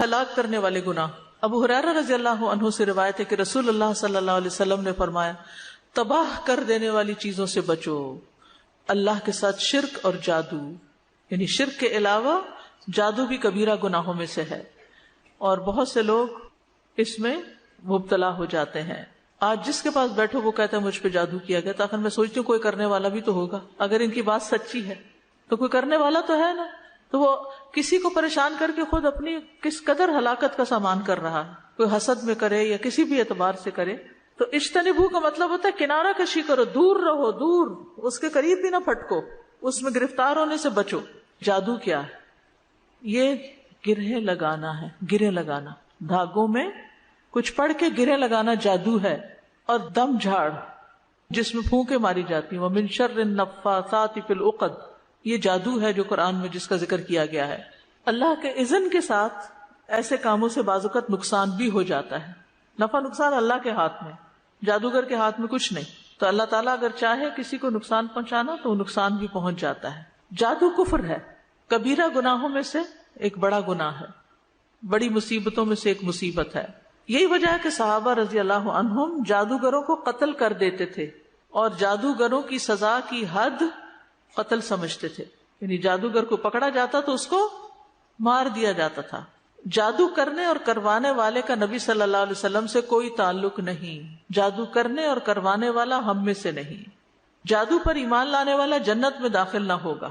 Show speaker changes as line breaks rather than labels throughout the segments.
ہلاک کرنے والے گناہ. ابو ہریرہ رضی اللہ عنہ سے روایت ہے کہ رسول اللہ صلی اللہ علیہ وسلم نے فرمایا تباہ کر دینے والی چیزوں سے بچو. اللہ کے ساتھ شرک اور جادو، یعنی شرک کے علاوہ جادو بھی کبیرہ گناہوں میں سے ہے، اور بہت سے لوگ اس میں مبتلا ہو جاتے ہیں. آج جس کے پاس بیٹھو وہ کہتا ہے مجھ پہ جادو کیا گیا، تاکہ میں سوچتی ہوں کوئی کرنے والا بھی تو ہوگا. اگر ان کی بات سچی ہے تو کوئی کرنے والا تو ہے نا. تو وہ کسی کو پریشان کر کے خود اپنی کس قدر ہلاکت کا سامان کر رہا ہے. کوئی حسد میں کرے یا کسی بھی اعتبار سے کرے. تو اجتنبو کا مطلب ہوتا ہے کنارہ کشی کرو، دور رہو، دور، اس کے قریب بھی نہ پھٹکو، اس میں گرفتار ہونے سے بچو. جادو کیا ہے؟ یہ گرہیں لگانا ہے. گرہیں لگانا، دھاگوں میں کچھ پڑھ کے گرہیں لگانا جادو ہے. اور دم جھاڑ جس میں پھونکے ماری جاتی ہیں، وَمِن شَرِّ النَّفَّاثَاتِ فِي الْعُقَدِ، یہ جادو ہے جو قرآن میں جس کا ذکر کیا گیا ہے. اللہ کے اذن کے ساتھ ایسے کاموں سے بعض اوقات نقصان بھی ہو جاتا ہے. نفع نقصان اللہ کے ہاتھ میں، جادوگر کے ہاتھ میں کچھ نہیں. تو اللہ تعالیٰ اگر چاہے کسی کو نقصان پہنچانا تو وہ نقصان بھی پہنچ جاتا ہے. جادو کفر ہے، کبیرہ گناہوں میں سے ایک بڑا گناہ ہے، بڑی مصیبتوں میں سے ایک مصیبت ہے. یہی وجہ ہے کہ صحابہ رضی اللہ عنہم جادوگروں کو قتل کر دیتے تھے، اور جادوگروں کی سزا کی حد قتل سمجھتے تھے. یعنی جادوگر کو پکڑا جاتا تو اس کو مار دیا جاتا تھا. جادو کرنے اور کروانے والے کا نبی صلی اللہ علیہ وسلم سے کوئی تعلق نہیں. جادو کرنے اور کروانے والا ہم میں سے نہیں. جادو پر ایمان لانے والا جنت میں داخل نہ ہوگا.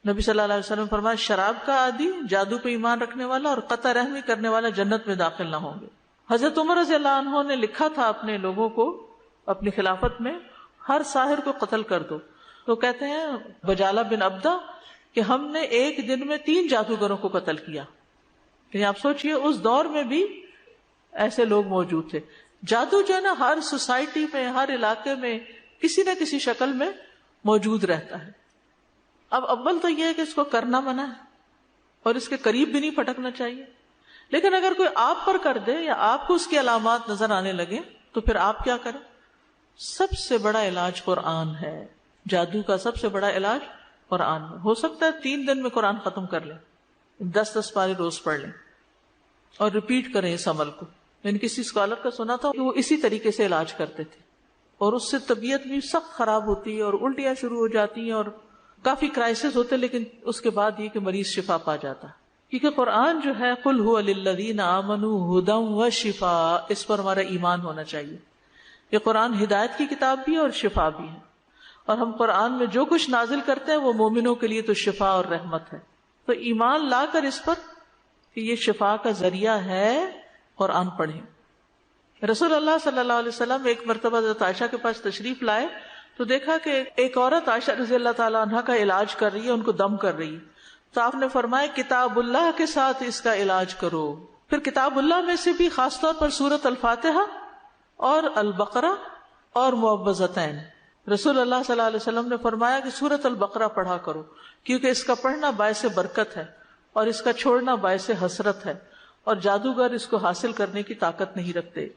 نبی صلی اللہ علیہ وسلم فرمایا شراب کا عادی، جادو پہ ایمان رکھنے والا اور قطع رحمی کرنے والا جنت میں داخل نہ ہوں گے. حضرت عمر رضی اللہ عنہ نے لکھا تھا اپنے لوگوں کو اپنی خلافت میں، ہر ساحر کو قتل کر دو. تو کہتے ہیں بجالہ بن عبدہ کہ ہم نے ایک دن میں 3 جادوگروں کو قتل کیا. یعنی آپ سوچئے اس دور میں بھی ایسے لوگ موجود تھے. جادو جو ہے نا ہر سوسائٹی میں، ہر علاقے میں کسی نہ کسی شکل میں موجود رہتا ہے. اب اول تو یہ ہے کہ اس کو کرنا منع ہے اور اس کے قریب بھی نہیں پھٹکنا چاہیے. لیکن اگر کوئی آپ پر کر دے یا آپ کو اس کی علامات نظر آنے لگے تو پھر آپ کیا کریں؟ سب سے بڑا علاج قرآن ہے. جادو کا سب سے بڑا علاج قرآن ہے. ہو سکتا ہے 3 دن میں قرآن ختم کر لیں، 10 پارے روز پڑھ لیں اور ریپیٹ کریں اس عمل کو. میں نے کسی اسکالر کا سنا تھا کہ وہ اسی طریقے سے علاج کرتے تھے، اور اس سے طبیعت بھی سخت خراب ہوتی ہے اور الٹیاں شروع ہو جاتی ہیں اور کافی کرائسس ہوتے، لیکن اس کے بعد یہ کہ مریض شفا پا جاتا. کیونکہ قرآن جو ہے قل هو للذین آمنوا ھدی وشفاء، اس پر ہمارا ایمان ہونا چاہیے. یہ قرآن ہدایت کی کتاب بھی ہے اور شفا بھی ہے، اور ہم قرآن میں جو کچھ نازل کرتے ہیں وہ مومنوں کے لیے تو شفا اور رحمت ہے. تو ایمان لا کر اس پر کہ یہ شفا کا ذریعہ ہے قرآن پڑھیں. رسول اللہ صلی اللہ علیہ وسلم ایک مرتبہ حضرت عائشہ کے پاس تشریف لائے تو دیکھا کہ ایک عورت عائشہ رضی اللہ تعالیٰ عنہ کا علاج کر رہی ہے، ان کو دم کر رہی ہے. تو آپ نے فرمایا کتاب اللہ کے ساتھ اس کا علاج کرو. پھر کتاب اللہ میں سے بھی خاص طور پر سورۃ الفاتحہ اور البقرہ اور معوذتین. رسول اللہ صلی اللہ علیہ وسلم نے فرمایا کہ سورۃ البقرہ پڑھا کرو، کیونکہ اس کا پڑھنا باعث برکت ہے اور اس کا چھوڑنا باعث حسرت ہے، اور جادوگر اس کو حاصل کرنے کی طاقت نہیں رکھتے.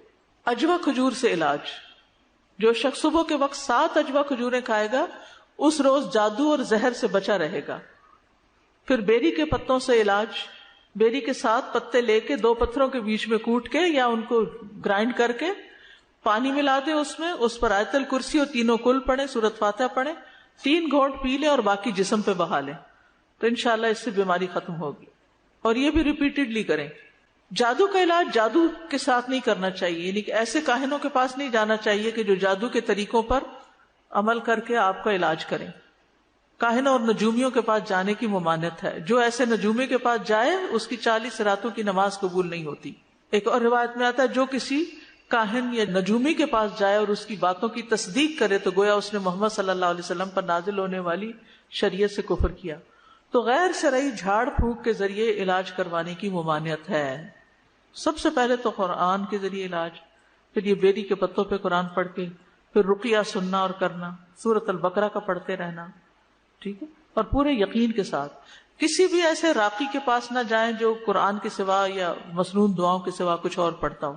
اجوا کھجور سے علاج، جو شخص صبح کے وقت 7 اجوا کھجوریں کھائے گا اس روز جادو اور زہر سے بچا رہے گا. پھر بیری کے پتوں سے علاج، بیری کے 7 پتے لے کے 2 پتھروں کے بیچ میں کوٹ کے یا ان کو گرائنڈ کر کے پانی ملا دیں، اس میں اس پر آیت الکرسی اور 3 کل پڑھیں، سورۃ فاتحہ پڑھیں، 3 گھونٹ پی لیں اور باقی جسم پہ بہا لیں، تو انشاءاللہ اس سے بیماری ختم ہوگی. اور یہ بھی ریپیٹڈلی کریں. جادو کا علاج جادو کے ساتھ نہیں کرنا چاہیے، یعنی کہ ایسے کاہنوں کے پاس نہیں جانا چاہیے کہ جو جادو کے طریقوں پر عمل کر کے آپ کا علاج کریں. کاہنوں اور نجومیوں کے پاس جانے کی ممانعت ہے. جو ایسے نجومی کے پاس جائے اس کی 40 راتوں کی نماز قبول نہیں ہوتی. ایک اور روایت میں آتا ہے جو کسی کاہن یا نجومی کے پاس جائے اور اس کی باتوں کی تصدیق کرے تو گویا اس نے محمد صلی اللہ علیہ وسلم پر نازل ہونے والی شریعت سے کفر کیا. تو غیر شرعی جھاڑ پھونک کے ذریعے علاج کروانے کی ممانعت ہے. سب سے پہلے تو قرآن کے ذریعے علاج، پھر یہ بیری کے پتوں پہ قرآن پڑھ کے، پھر رقیہ سننا اور کرنا، سورۃ البقرہ کا پڑھتے رہنا، ٹھیک ہے، اور پورے یقین کے ساتھ. کسی بھی ایسے راقی کے پاس نہ جائیں جو قرآن کے سوا یا مسنون دعاؤں کے سوا کچھ اور پڑھتا ہو.